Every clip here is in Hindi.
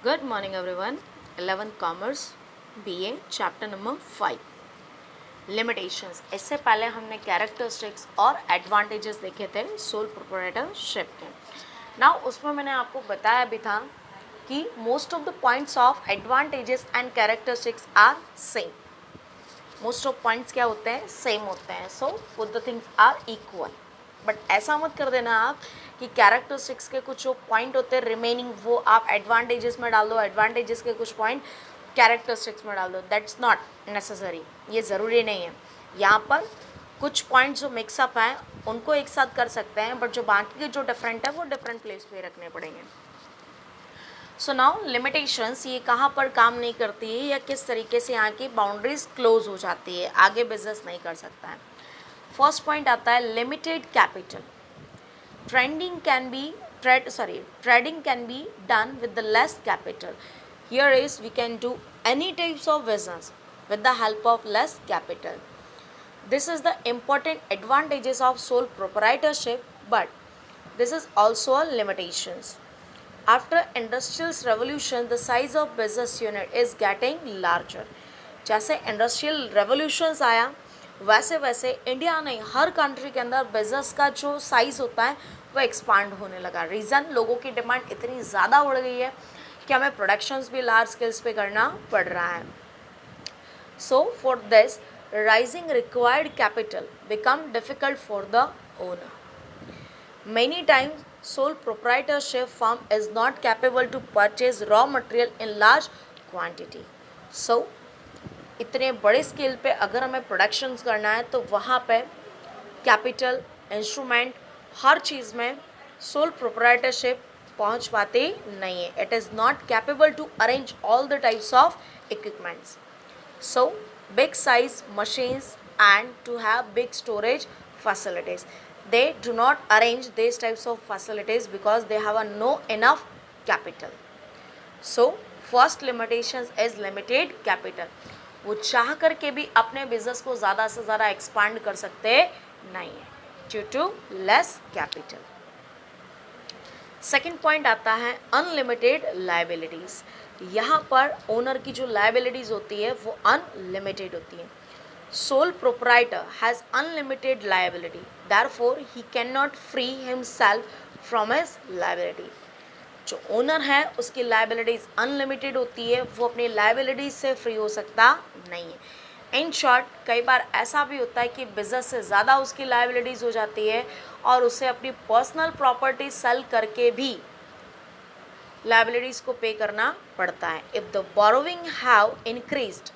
Good morning everyone. 11th Commerce BA chapter number 5 limitations. इससे पहले हमने कैरेक्टरिस्टिक्स और एडवांटेजेस देखे थे सोल प्रोप्राइटरशिप के. नाउ उसमें मैंने आपको बताया भी था कि most of the points of advantages and characteristics are same. Most of points क्या होते हैं, सेम होते हैं. So both the things are equal. But ऐसा मत कर देना आप कि कैरेक्टरिस्टिक्स के कुछ जो पॉइंट होते हैं रिमेनिंग वो आप एडवांटेजेस में डाल दो, एडवांटेजेस के कुछ पॉइंट कैरेक्टरिस्टिक्स में डाल दो. That's not necessary. ये ज़रूरी नहीं है. यहाँ पर कुछ पॉइंट जो मिक्सअप हैं उनको एक साथ कर सकते हैं, बट जो बाकी के जो डिफरेंट है वो डिफरेंट प्लेस पे रखने पड़ेंगे. सो नाउ लिमिटेशंस ये कहाँ पर काम नहीं करती है या किस तरीके से यहाँ की बाउंड्रीज क्लोज हो जाती है, आगे बिजनेस नहीं कर सकता है. फर्स्ट पॉइंट आता है limited capital. Trading can be done with the less capital. Here is we can do any types of business with the help of less capital. This is the important advantages of sole proprietorship, but this is also a limitations. After industrial revolution, the size of business unit is getting larger. जैसे इंडस्ट्रियल रेवोल्यूशंस आया वैसे वैसे इंडिया नहीं हर कंट्री के अंदर बिजनेस का जो साइज़ होता है वो एक्सपांड होने लगा. रीज़न लोगों की डिमांड इतनी ज़्यादा बढ़ गई है कि हमें प्रोडक्शंस भी लार्ज स्केल्स पे करना पड़ रहा है. So for this rising required capital become difficult for the owner. Many times, sole proprietorship firm is not capable to purchase raw material in large quantity. So, इतने बड़े स्केल पे अगर हमें प्रोडक्शंस करना है तो वहाँ पे कैपिटल, इंस्ट्रूमेंट, हर चीज़ में सोल प्रोप्राइटरशिप पहुँच पाती नहीं है. It is not capable to arrange all the types of equipments. So big size machines and to have big storage facilities. They do not arrange these types of facilities because they have no enough capital. So first limitations is limited capital. वो चाह करके भी अपने बिजनेस को ज़्यादा से ज़्यादा एक्सपांड कर सकते नहीं है due to less capital. Second point आता है अनलिमिटेड लाइबिलिटीज़. यहाँ पर ओनर की जो लाइबिलिटीज़ होती है वो अनलिमिटेड होती है. Sole proprietor has unlimited liability. Therefore, he cannot free himself from his liability. जो ओनर है उसकी लाइबिलिटीज़ अनलिमिटेड होती है, वो अपनी लाइबिलिटीज़ से फ्री हो सकता नहीं है. इन शॉर्ट कई बार ऐसा भी होता है कि बिजनेस से ज़्यादा उसकी लाइबिलिटीज़ हो जाती है और उसे अपनी पर्सनल प्रॉपर्टी सेल करके भी लाइबिलिटीज़ को पे करना पड़ता है. If the borrowing have increased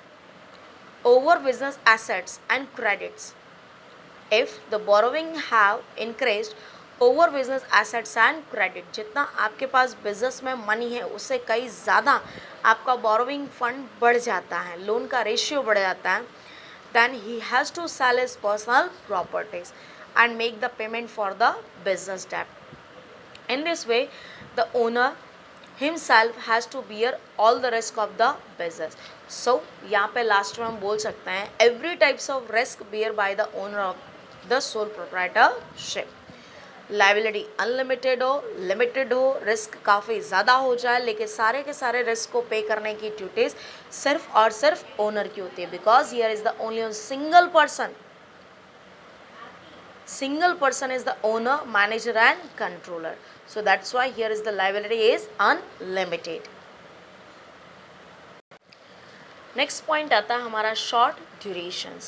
over business assets and credits. If the borrowing have increased over business assets and credit, जितना आपके पास बिजनेस में मनी है उससे कई ज़्यादा आपका बोरोविंग फंड बढ़ जाता है, लोन का रेशियो बढ़ जाता है, then he has to sell his personal properties and make the payment for the business debt. In this way, the owner himself has to bear all the risk of the business. So यहाँ पे लास्ट में हम बोल सकते हैं every types of risk bear by the owner of the sole proprietorship. Liability unlimited हो, लिमिटेड हो, रिस्क काफ़ी ज़्यादा हो जाए, लेकिन सारे के सारे रिस्क को पे करने की ड्यूटीज़ सिर्फ और सिर्फ ओनर की होती है. Because here is the only single person. Single person is the owner, manager and controller. So that's why here is the liability is unlimited. Next point आता है हमारा short durations.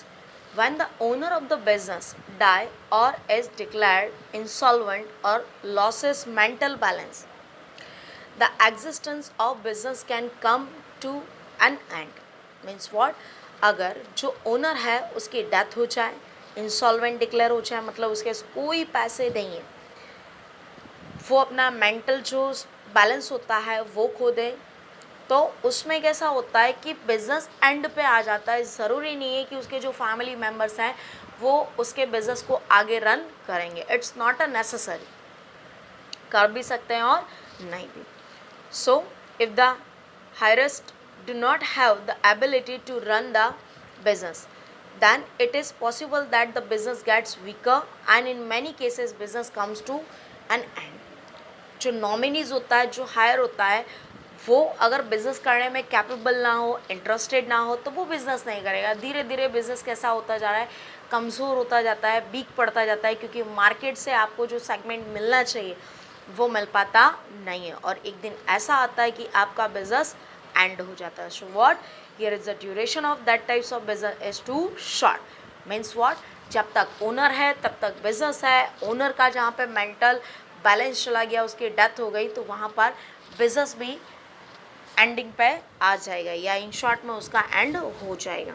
When the owner of the business die or is declared insolvent or loses mental balance, the existence of business can come to an end. Means what? अगर जो owner है उसकी death हो जाए, इंसॉल्वेंट डिक्लेयर हो जाए, मतलब उसके कोई पैसे नहीं है, वो अपना मेंटल जो बैलेंस होता है वो खो दे, तो उसमें कैसा होता है कि बिज़नेस एंड पे आ जाता है. ज़रूरी नहीं है कि उसके जो फैमिली मेम्बर्स हैं वो उसके बिज़नेस को आगे रन करेंगे. It's not a necessary. कर भी सकते हैं और नहीं भी. So if the highest do not have the ability to run the business, then it is possible that the business gets weaker and in many cases business comes to an end. जो नॉमिनीज होता है, जो हायर होता है, वो अगर बिज़नेस करने में कैपेबल ना हो, इंटरेस्टेड ना हो, तो वो बिज़नेस नहीं करेगा। धीरे धीरे बिज़नेस कैसा होता जा रहा है, कमज़ोर होता जाता है, वीक पड़ता जाता है, क्योंकि मार्केट से आपको जो सेगमेंट मिलना चाहिए वो मिल पाता नहीं है, और एक दिन ऐसा आता है कि आपका बिज़नेस एंड हो जाता है। So what, here is the duration of that types of business is too short. Means what, जब तक ओनर है तब तक बिज़नेस है। ओनर का जहाँ पे मेंटल बैलेंस चला गया, उसकी डेथ हो गई, तो वहाँ पर बिज़नेस भी एंडिंग पे आ जाएगा, या इन शॉर्ट में उसका एंड हो जाएगा।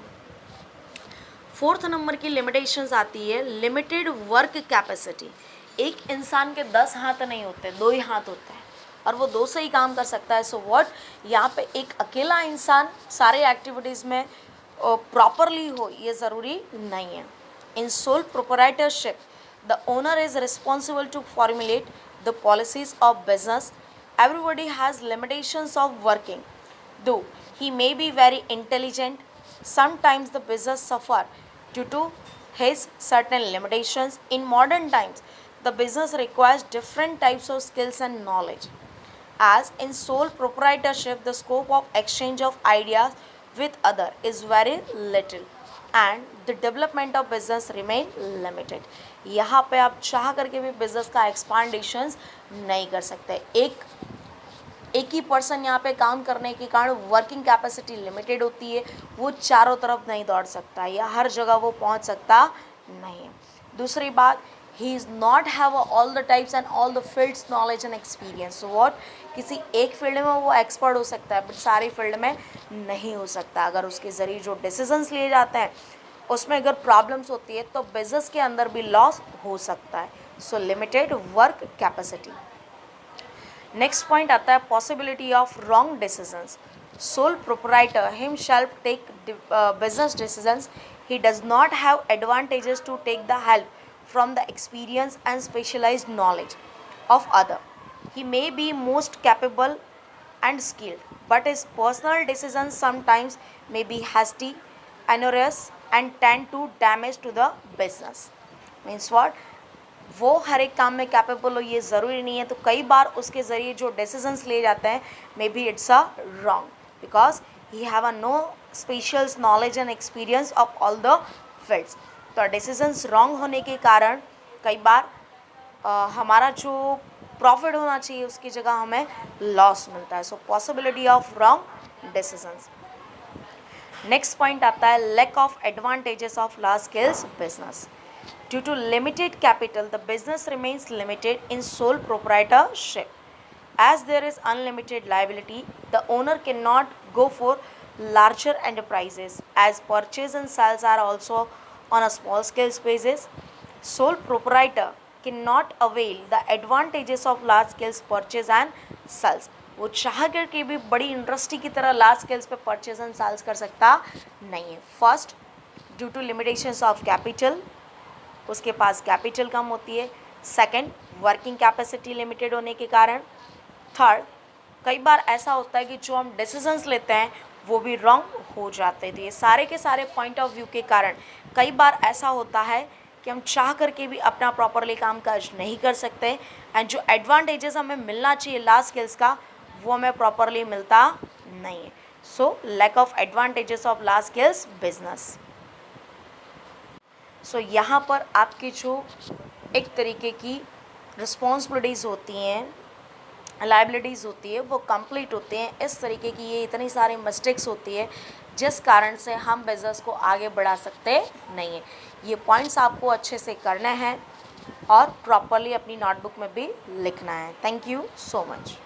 फोर्थ नंबर की लिमिटेशंस आती है लिमिटेड वर्क कैपेसिटी। एक इंसान के 10 हाथ नहीं होते, 2 ही हाथ होते हैं, और वो 2 से ही काम कर सकता है। सो व्हाट, यहाँ पे एक अकेला इंसान सारे एक्टिविटीज़ में प्रॉपरली हो, ये ज़रूरी नहीं है। In sole proprietorship the owner is responsible to formulate the policies of business. Everybody has limitations of working. Though he may be very intelligent, sometimes the business suffer due to his certain limitations. In modern times, the business requires different types of skills and knowledge. As in sole proprietorship, the scope of exchange of ideas with other is very little and the development of business remain limited. यहाँ पे आप चाह करके भी बिजनेस का एक्सपांडेशन नहीं कर सकते। एक ही पर्सन यहाँ पे काम करने के कारण वर्किंग कैपेसिटी लिमिटेड होती है, वो चारों तरफ नहीं दौड़ सकता या हर जगह वो पहुँच सकता नहीं है। दूसरी बात, he is not have all the types and all the fields knowledge and experience. So what, किसी एक फील्ड में वो एक्सपर्ट हो सकता है, बट सारी फील्ड में नहीं हो सकता। अगर उसके ज़रिए जो डिसीजंस लिए जाते हैं उसमें अगर प्रॉब्लम्स होती है तो बिजनेस के अंदर भी लॉस हो सकता है। So limited work capacity. Next point आता है possibility of wrong decisions. Sole proprietor himself take business decisions. He does not have advantages to take the help from the experience and specialized knowledge of other. He may be most capable and skilled, but his personal decisions sometimes may be hasty, erroneous, and tend to damage to the business. Means what? वो हर एक काम में कैपेबल हो ये ज़रूरी नहीं है, तो कई बार उसके ज़रिए जो डिसीजंस लिए जाते हैं may be it's a wrong, because he have a no special knowledge and experience of all the fields. तो डिसीजंस रॉन्ग होने के कारण कई बार हमारा जो प्रॉफिट होना चाहिए उसकी जगह हमें लॉस मिलता है। So possibility of wrong decisions. Next point आता है lack of advantages of large scales business. Due to limited capital, the business remains limited in sole proprietorship. As there is unlimited liability, the owner cannot go for larger enterprises, as purchase and sales are also on a small scale basis. Sole proprietor cannot avail the advantages of large scale purchase and sales. वो चाह करके भी बड़ी इंडस्ट्री की तरह लार्ज स्केल्स पे परचेज एंड सेल्स कर सकता नहीं है। First, due to limitations of capital, उसके पास कैपिटल कम होती है। सेकंड, वर्किंग कैपेसिटी लिमिटेड होने के कारण। थर्ड, कई बार ऐसा होता है कि जो हम डिसीजंस लेते हैं वो भी रॉन्ग हो जाते थे। ये सारे के सारे पॉइंट ऑफ व्यू के कारण कई बार ऐसा होता है कि हम चाह करके भी अपना प्रॉपरली काम काज नहीं कर सकते, एंड जो एडवांटेजेस हमें मिलना चाहिए लार्ज स्केल्स का वो हमें प्रॉपरली मिलता नहीं है। So lack of advantages of large scales business. So यहाँ पर आपकी जो एक तरीके की रिस्पॉन्सिबिलिटीज़ होती हैं, लाइबिलिटीज़ होती है, वो कंप्लीट होती हैं। इस तरीके की ये इतनी सारी मिस्टेक्स होती है जिस कारण से हम बिज़नेस को आगे बढ़ा सकते नहीं हैं। ये पॉइंट्स आपको अच्छे से करने हैं और प्रॉपरली अपनी नोटबुक में भी लिखना है। Thank you so much.